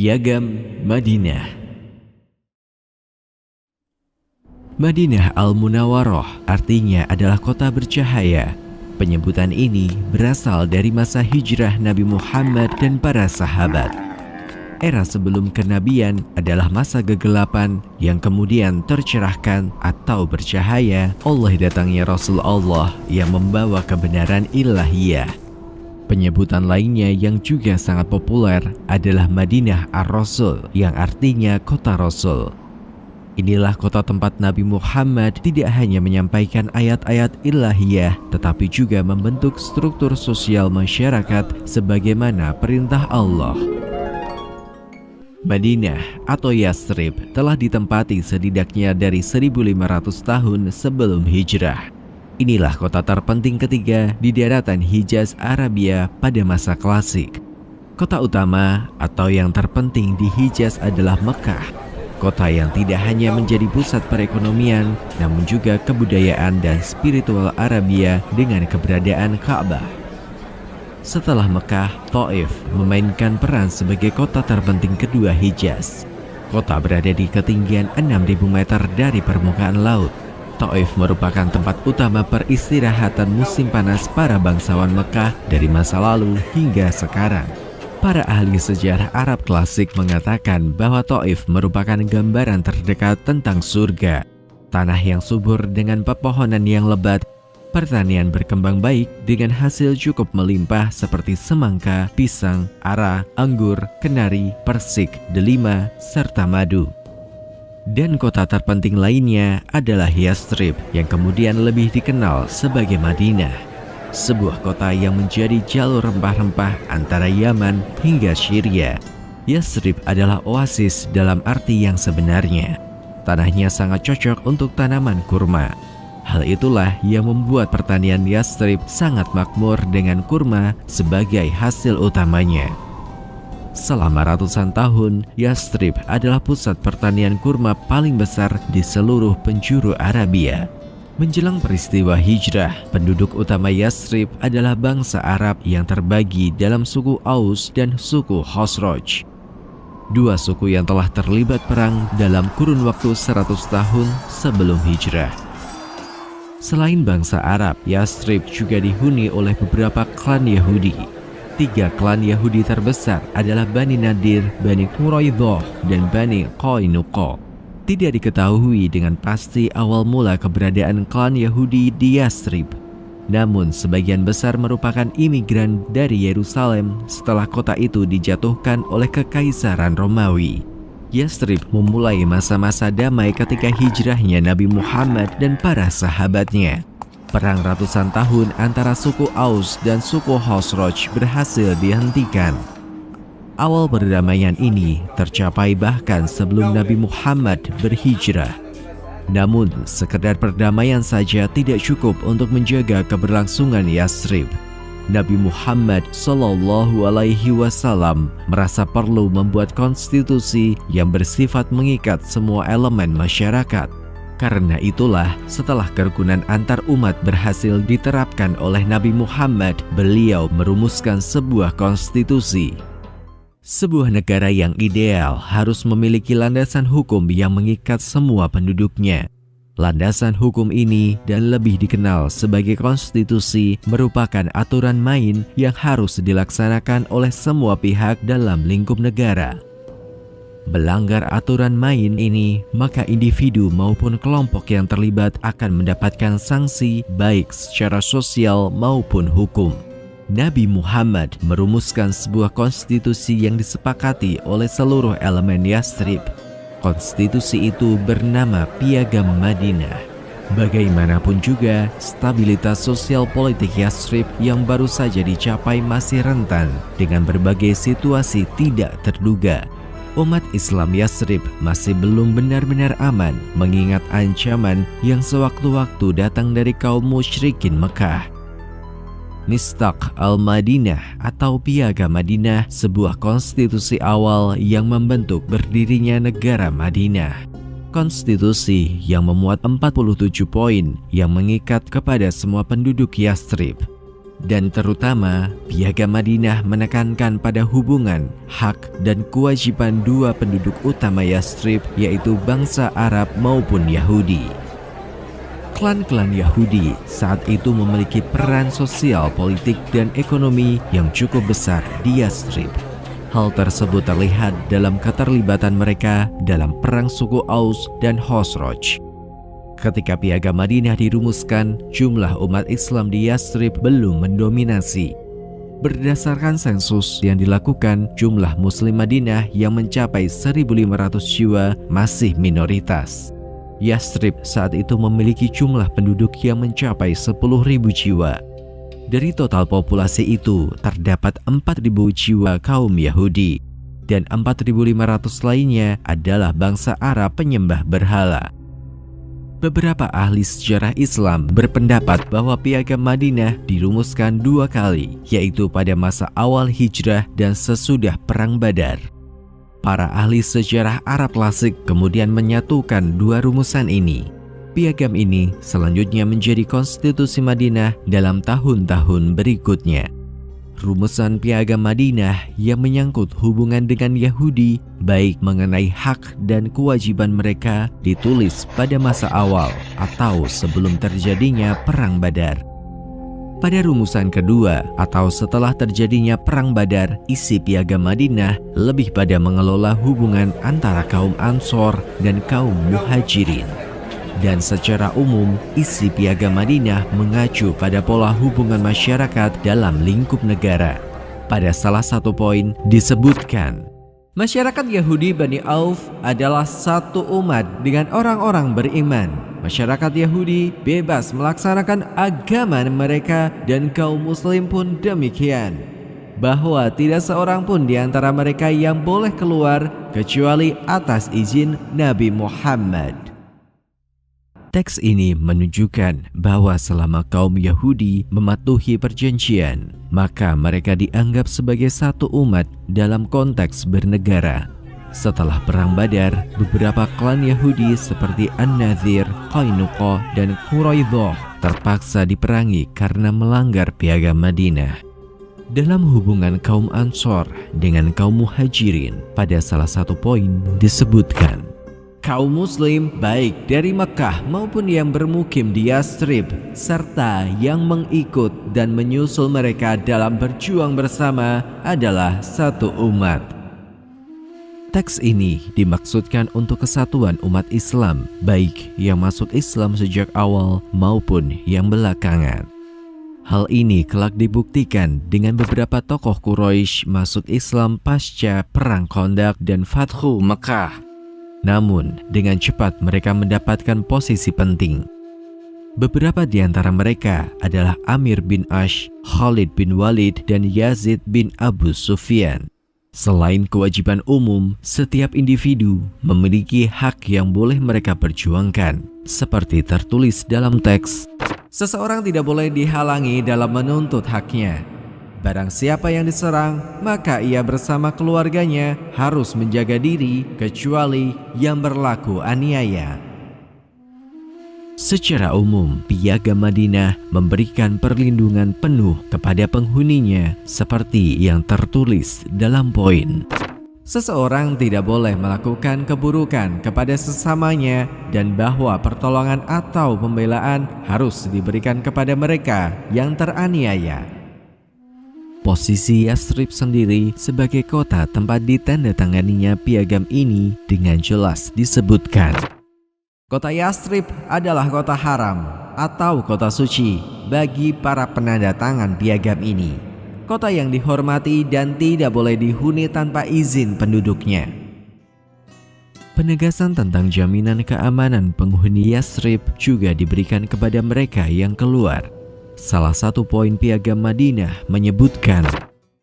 Piagam Madinah. Madinah Al-Munawwarah artinya adalah kota bercahaya. Penyebutan ini berasal dari masa hijrah Nabi Muhammad dan para sahabat. Era sebelum kenabian adalah masa kegelapan yang kemudian tercerahkan atau bercahaya oleh datangnya Rasul Allah yang membawa kebenaran ilahiyah. Penyebutan lainnya yang juga sangat populer adalah Madinah Ar-Rasul yang artinya kota Rasul. Inilah kota tempat Nabi Muhammad tidak hanya menyampaikan ayat-ayat ilahiyah tetapi juga membentuk struktur sosial masyarakat sebagaimana perintah Allah. Madinah atau Yathrib telah ditempati setidaknya dari 1500 tahun sebelum hijrah. Inilah kota terpenting ketiga di daratan Hijaz Arabia pada masa klasik. Kota utama atau yang terpenting di Hijaz adalah Mekah, kota yang tidak hanya menjadi pusat perekonomian namun juga kebudayaan dan spiritual Arabia dengan keberadaan Ka'bah. Setelah Mekah, Thaif memainkan peran sebagai kota terpenting kedua Hijaz. Kota berada di ketinggian 6.000 meter dari permukaan laut. Thaif merupakan tempat utama peristirahatan musim panas para bangsawan Mekah dari masa lalu hingga sekarang. Para ahli sejarah Arab klasik mengatakan bahwa Thaif merupakan gambaran terdekat tentang surga. Tanah yang subur dengan pepohonan yang lebat, pertanian berkembang baik dengan hasil cukup melimpah seperti semangka, pisang, ara, anggur, kenari, persik, delima, serta madu. Dan kota terpenting lainnya adalah Yathrib yang kemudian lebih dikenal sebagai Madinah. Sebuah kota yang menjadi jalur rempah-rempah antara Yaman hingga Syria. Yathrib adalah oasis dalam arti yang sebenarnya. Tanahnya sangat cocok untuk tanaman kurma. Hal itulah yang membuat pertanian Yathrib sangat makmur dengan kurma sebagai hasil utamanya. Selama ratusan tahun, Yathrib adalah pusat pertanian kurma paling besar di seluruh penjuru Arabia. Menjelang peristiwa hijrah, penduduk utama Yathrib adalah bangsa Arab yang terbagi dalam suku Aus dan suku Khosraj. Dua suku yang telah terlibat perang dalam kurun waktu 100 tahun sebelum hijrah. Selain bangsa Arab, Yathrib juga dihuni oleh beberapa klan Yahudi. 3 klan Yahudi terbesar adalah Bani Nadir, Bani Quraidah, dan Bani Qainuqa. Tidak diketahui dengan pasti awal mula keberadaan klan Yahudi di Yathrib. Namun sebagian besar merupakan imigran dari Yerusalem setelah kota itu dijatuhkan oleh Kekaisaran Romawi. Yathrib memulai masa-masa damai ketika hijrahnya Nabi Muhammad dan para sahabatnya. Perang ratusan tahun antara suku Aus dan suku Khosraj berhasil dihentikan. Awal perdamaian ini tercapai bahkan sebelum Nabi Muhammad berhijrah. Namun, sekedar perdamaian saja tidak cukup untuk menjaga keberlangsungan Yathrib. Nabi Muhammad SAW merasa perlu membuat konstitusi yang bersifat mengikat semua elemen masyarakat. Karena itulah, setelah kerukunan antar umat berhasil diterapkan oleh Nabi Muhammad, beliau merumuskan sebuah konstitusi. Sebuah negara yang ideal harus memiliki landasan hukum yang mengikat semua penduduknya. Landasan hukum ini dan lebih dikenal sebagai konstitusi merupakan aturan main yang harus dilaksanakan oleh semua pihak dalam lingkup negara. Melanggar aturan main ini, maka individu maupun kelompok yang terlibat akan mendapatkan sanksi baik secara sosial maupun hukum. Nabi Muhammad merumuskan sebuah konstitusi yang disepakati oleh seluruh elemen Yathrib. Konstitusi itu bernama Piagam Madinah. Bagaimanapun juga, stabilitas sosial politik Yathrib yang baru saja dicapai masih rentan dengan berbagai situasi tidak terduga. Umat Islam Yathrib masih belum benar-benar aman mengingat ancaman yang sewaktu-waktu datang dari kaum musyrikin Mekah. Mistaq al-Madinah atau Piagam Madinah, sebuah konstitusi awal yang membentuk berdirinya negara Madinah. Konstitusi yang memuat 47 poin yang mengikat kepada semua penduduk Yathrib. Dan terutama, Piagam Madinah menekankan pada hubungan, hak, dan kewajiban dua penduduk utama Yathrib, yaitu bangsa Arab maupun Yahudi. Klan-klan Yahudi saat itu memiliki peran sosial, politik, dan ekonomi yang cukup besar di Yathrib. Hal tersebut terlihat dalam keterlibatan mereka dalam perang suku Aus dan Khosraj. Ketika Piagam Madinah dirumuskan, jumlah umat Islam di Yathrib belum mendominasi. Berdasarkan sensus yang dilakukan, jumlah Muslim Madinah yang mencapai 1.500 jiwa masih minoritas. Yathrib saat itu memiliki jumlah penduduk yang mencapai 10.000 jiwa. Dari total populasi itu, terdapat 4.000 jiwa kaum Yahudi, dan 4.500 lainnya adalah bangsa Arab penyembah berhala. Beberapa ahli sejarah Islam berpendapat bahwa Piagam Madinah dirumuskan 2 kali, yaitu pada masa awal hijrah dan sesudah Perang Badar. Para ahli sejarah Arab klasik kemudian menyatukan 2 rumusan ini. Piagam ini selanjutnya menjadi konstitusi Madinah dalam tahun-tahun berikutnya. Rumusan Piagam Madinah yang menyangkut hubungan dengan Yahudi, baik mengenai hak dan kewajiban mereka, ditulis pada masa awal atau sebelum terjadinya Perang Badar. Pada rumusan kedua atau setelah terjadinya Perang Badar, isi Piagam Madinah lebih pada mengelola hubungan antara kaum Ansor dan kaum Muhajirin. Dan secara umum, isi Piagam Madinah mengacu pada pola hubungan masyarakat dalam lingkup negara. Pada salah satu poin disebutkan, masyarakat Yahudi Bani Auf adalah satu umat dengan orang-orang beriman. Masyarakat Yahudi bebas melaksanakan agama mereka dan kaum Muslim pun demikian. Bahwa tidak seorang pun di antara mereka yang boleh keluar kecuali atas izin Nabi Muhammad. Teks ini menunjukkan bahwa selama kaum Yahudi mematuhi perjanjian, maka mereka dianggap sebagai satu umat dalam konteks bernegara. Setelah Perang Badar, beberapa klan Yahudi seperti An-Nadhir, Qainuqa, dan Quraidah terpaksa diperangi karena melanggar Piagam Madinah. Dalam hubungan kaum Ansor dengan kaum Muhajirin, pada salah satu poin disebutkan, kaum Muslim baik dari Mekah maupun yang bermukim di Yathrib serta yang mengikut dan menyusul mereka dalam berjuang bersama adalah satu umat. Teks ini dimaksudkan untuk kesatuan umat Islam, baik yang masuk Islam sejak awal maupun yang belakangan. Hal ini kelak dibuktikan dengan beberapa tokoh Quraisy masuk Islam pasca Perang Khandaq dan Fathu Mekah. Namun, dengan cepat mereka mendapatkan posisi penting. Beberapa di antara mereka adalah Amir bin Ash, Khalid bin Walid, dan Yazid bin Abu Sufyan. Selain kewajiban umum, setiap individu memiliki hak yang boleh mereka perjuangkan. Seperti tertulis dalam teks, seseorang tidak boleh dihalangi dalam menuntut haknya. Barang siapa yang diserang, maka ia bersama keluarganya harus menjaga diri kecuali yang berlaku aniaya. Secara umum, Piagam Madinah memberikan perlindungan penuh kepada penghuninya seperti yang tertulis dalam poin. Seseorang tidak boleh melakukan keburukan kepada sesamanya dan bahwa pertolongan atau pembelaan harus diberikan kepada mereka yang teraniaya. Posisi Yathrib sendiri sebagai kota tempat ditandatanganinya piagam ini dengan jelas disebutkan. Kota Yathrib adalah kota haram atau kota suci bagi para penandatangan piagam ini. Kota yang dihormati dan tidak boleh dihuni tanpa izin penduduknya. Penegasan tentang jaminan keamanan penghuni Yathrib juga diberikan kepada mereka yang keluar. Salah satu poin Piagam Madinah menyebutkan,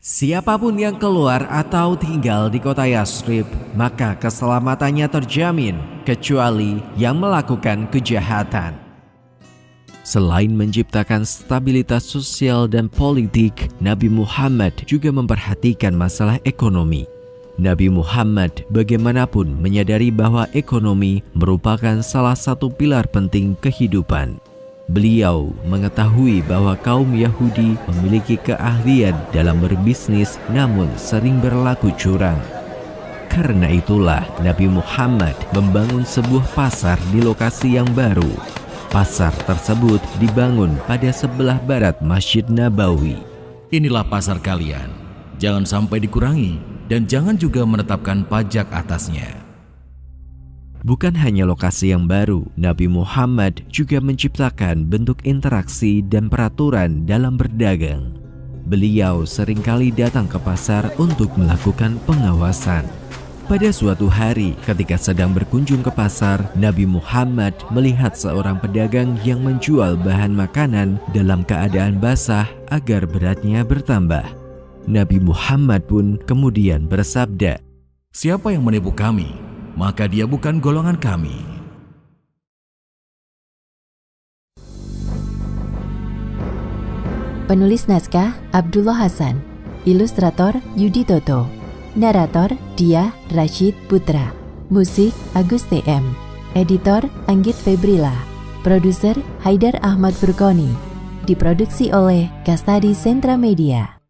siapapun yang keluar atau tinggal di kota Yathrib, maka keselamatannya terjamin, kecuali yang melakukan kejahatan. Selain menciptakan stabilitas sosial dan politik, Nabi Muhammad juga memperhatikan masalah ekonomi. Nabi Muhammad bagaimanapun menyadari bahwa ekonomi merupakan salah satu pilar penting kehidupan. Beliau mengetahui bahwa kaum Yahudi memiliki keahlian dalam berbisnis namun sering berlaku curang. Karena itulah Nabi Muhammad membangun sebuah pasar di lokasi yang baru. Pasar tersebut dibangun pada sebelah barat Masjid Nabawi. Inilah pasar kalian, jangan sampai dikurangi dan jangan juga menetapkan pajak atasnya. Bukan hanya lokasi yang baru, Nabi Muhammad juga menciptakan bentuk interaksi dan peraturan dalam berdagang. Beliau seringkali datang ke pasar untuk melakukan pengawasan. Pada suatu hari, ketika sedang berkunjung ke pasar, Nabi Muhammad melihat seorang pedagang yang menjual bahan makanan dalam keadaan basah agar beratnya bertambah. Nabi Muhammad pun kemudian bersabda, "Siapa yang menipu kami, maka dia bukan golongan kami." Penulis naskah Abdullah Hasan, ilustrator Yudi Toto, narator Dia Rashid Putra, musik Agus TM, editor Anggit Febrila, produser Haidar Ahmad Furqoni, diproduksi oleh Kastadi Sentra Media.